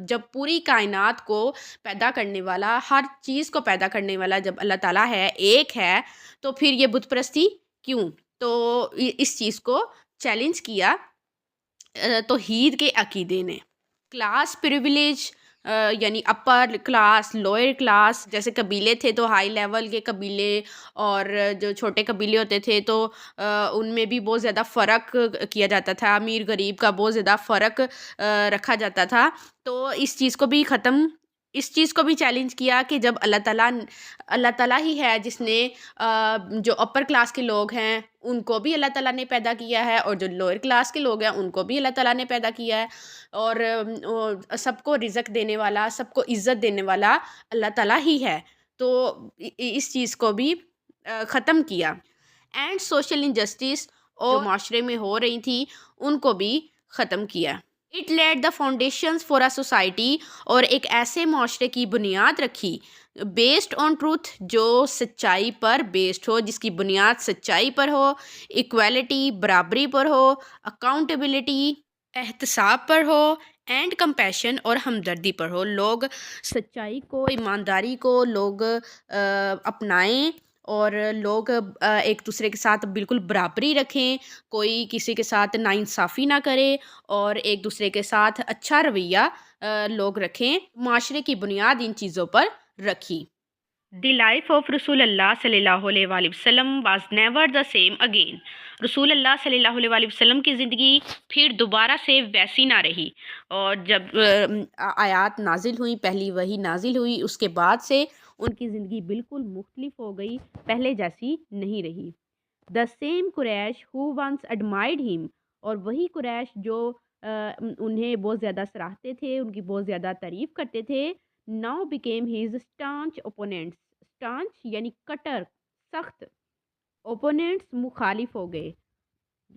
جب پوری کائنات کو پیدا کرنے والا، ہر چیز کو پیدا کرنے والا جب اللہ تعالیٰ ہے، ایک ہے، تو پھر یہ بت پرستی کیوں؟ تو اس چیز کو چیلنج کیا توحید کے عقیدے نے۔ کلاس پریویلیج یعنی اپر کلاس، لوئر کلاس، جیسے قبیلے تھے تو ہائی لیول کے قبیلے، اور جو چھوٹے قبیلے ہوتے تھے تو ان میں بھی بہت زیادہ فرق کیا جاتا تھا، امیر غریب کا بہت زیادہ فرق رکھا جاتا تھا۔ تو اس چیز کو بھی چیلنج کیا کہ جب اللہ تعالیٰ ہی ہے جس نے جو اپر کلاس کے لوگ ہیں ان کو بھی اللہ تعالیٰ نے پیدا کیا ہے، اور جو لوئر کلاس کے لوگ ہیں ان کو بھی اللہ تعالیٰ نے پیدا کیا ہے، اور سب کو رزق دینے والا، سب کو عزت دینے والا اللہ تعالیٰ ہی ہے۔ تو اس چیز کو بھی ختم کیا، اینڈ سوشل انجسٹس اور جو معاشرے میں ہو رہی تھی ان کو بھی ختم کیا۔ It lead the foundations for a society, اور ایک ایسے معاشرے کی بنیاد رکھی بیسڈ آن ٹروتھ، جو سچائی پر بیسڈ ہو، جس کی بنیاد سچائی پر ہو، ایکویلٹی برابری پر ہو، اکاؤنٹیبلٹی احتساب پر ہو، اینڈ کمپیشن اور ہمدردی پر ہو۔ لوگ سچائی کو، ایمانداری کو لوگ اپنائیں، اور لوگ ایک دوسرے کے ساتھ بالکل برابری رکھیں، کوئی کسی کے ساتھ ناانصافی نہ کرے، اور ایک دوسرے کے ساتھ اچھا رویہ لوگ رکھیں۔ معاشرے کی بنیاد ان چیزوں پر رکھی۔ دی لائف آف رسول اللہ صلی اللہ علیہ وآلہ وسلم was never the same again. رسول اللہ صلی اللہ علیہ وآلہ وسلم کی زندگی پھر دوبارہ سے ویسی نہ رہی، اور جب آیات نازل ہوئیں، پہلی وحی نازل ہوئی، اس کے بعد سے ان کی زندگی بالکل مختلف ہو گئی، پہلے جیسی نہیں رہی۔ The same crush who once admired ہم، اور وہی قریش جو انہیں بہت زیادہ سراہتے تھے، ان کی بہت زیادہ تعریف کرتے تھے، now became has staunch opponents. Staunch یعنی کٹر، سخت، اوپوننٹس مخالف ہو گئے۔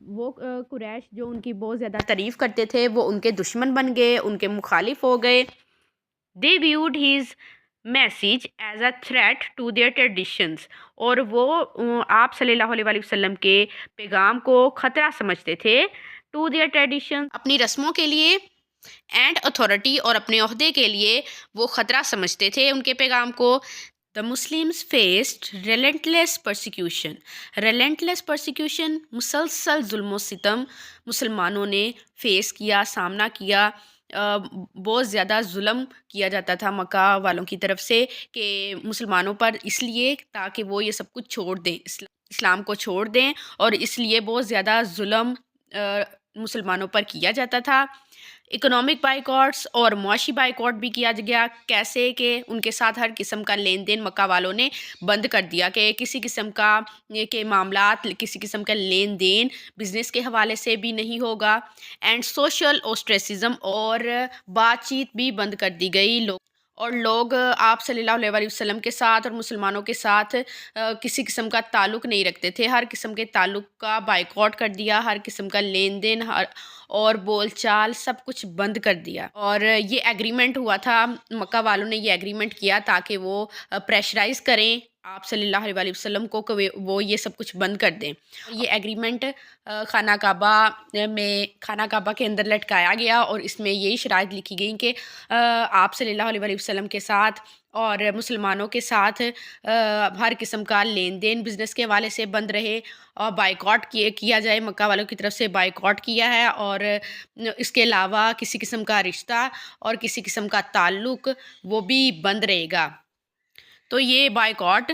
وہ قریش جو ان کی بہت زیادہ تعریف کرتے تھے وہ ان کے دشمن بن گئے، ان کے مخالف ہو گئے۔ They viewed his message as a threat to their traditions, اور وہ آپ صلی اللہ علیہ وآلہ وسلم کے پیغام کو خطرہ سمجھتے تھے، ٹو دیئر ٹریڈیشن، اپنی رسموں کے لیے، اینڈ اتھارٹی، اور اپنے عہدے کے لیے وہ خطرہ سمجھتے تھے ان کے پیغام کو۔ The Muslims faced relentless persecution. Relentless persecution, مسلسل ظلم و ستم مسلمانوں نے فیس کیا، سامنا کیا۔ بہت زیادہ ظلم کیا جاتا تھا مکہ والوں کی طرف سے کہ مسلمانوں پر، اس لیے تاکہ وہ یہ سب کچھ چھوڑ دیں، اسلام کو چھوڑ دیں، اور اس لیے بہت زیادہ ظلم مسلمانوں پر کیا جاتا تھا۔ اکنامک بائیکاٹس اور معاشی بائیکاٹ بھی کیا گیا، کیسے کہ ان کے ساتھ ہر قسم کا لین دین مکہ والوں نے بند کر دیا، کہ کسی قسم کا کے معاملات، کسی قسم کا لین دین بزنس کے حوالے سے بھی نہیں ہوگا۔ اینڈ سوشل اوسٹریسزم، اور بات چیت بھی بند کر دی گئی، لوگ آپ صلی اللہ علیہ وآلہ وسلم کے ساتھ اور مسلمانوں کے ساتھ کسی قسم کا تعلق نہیں رکھتے تھے، ہر قسم کے تعلق کا بائیکاٹ کر دیا، ہر قسم کا لین دین اور بول چال سب کچھ بند کر دیا۔ اور یہ ایگریمنٹ ہوا تھا، مکہ والوں نے یہ ایگریمنٹ کیا تاکہ وہ پریشرائز کریں آپ صلی اللہ علیہ وآلہ وسلم کو کہ وہ یہ سب کچھ بند کر دیں۔ یہ ایگریمنٹ خانہ کعبہ کے اندر لٹکایا گیا، اور اس میں یہی شرائط لکھی گئی کہ آپ صلی اللہ علیہ وآلہ وسلم کے ساتھ اور مسلمانوں کے ساتھ ہر قسم کا لین دین بزنس کے حوالے سے بند رہے، اور بائیکاٹ کیا جائے، مکہ والوں کی طرف سے بائیکاٹ کیا ہے، اور اس کے علاوہ کسی قسم کا رشتہ اور کسی قسم کا تعلق وہ بھی بند رہے گا۔ تو یہ بائیکاٹ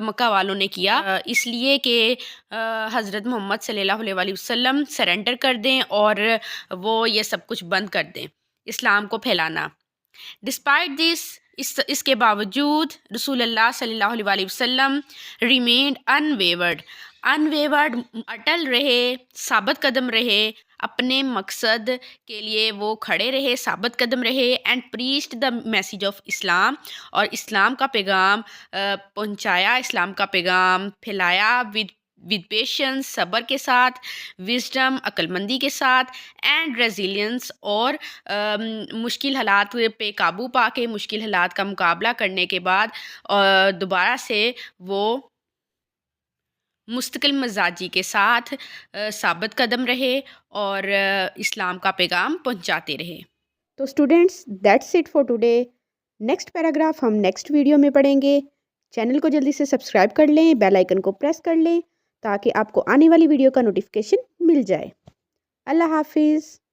مکہ والوں نے کیا اس لیے کہ حضرت محمد صلی اللہ علیہ وآلہ وسلم سرنڈر کر دیں اور وہ یہ سب کچھ بند کر دیں، اسلام کو پھیلانا۔ ڈسپائٹ دس، اس کے باوجود رسول اللہ صلی اللہ علیہ وآلہ وسلم ریمینڈ انویورڈ، اٹل رہے، ثابت قدم رہے، اپنے مقصد کے لیے وہ کھڑے رہے، ثابت قدم رہے، and preached the message of اسلام، اور اسلام کا پیغام پہنچایا، اسلام کا پیغام پھیلایا ود پیشنس، صبر کے ساتھ، وزڈم، عقل مندی کے ساتھ، اینڈ ریزیلینس، اور مشکل حالات پہ قابو پا کے، مشکل حالات کا مقابلہ کرنے کے بعد دوبارہ سے وہ مستقل مزاجی کے ساتھ ثابت قدم رہے اور اسلام کا پیغام پہنچاتے رہے۔ تو students that's it for today. Next paragraph ہم نیکسٹ ویڈیو میں پڑھیں گے. چینل کو جلدی سے سبسکرائب کر لیں، بیل آئیکن کو پریس کر لیں تاکہ آپ کو آنے والی ویڈیو کا نوٹیفیکیشن مل جائے. اللہ حافظ.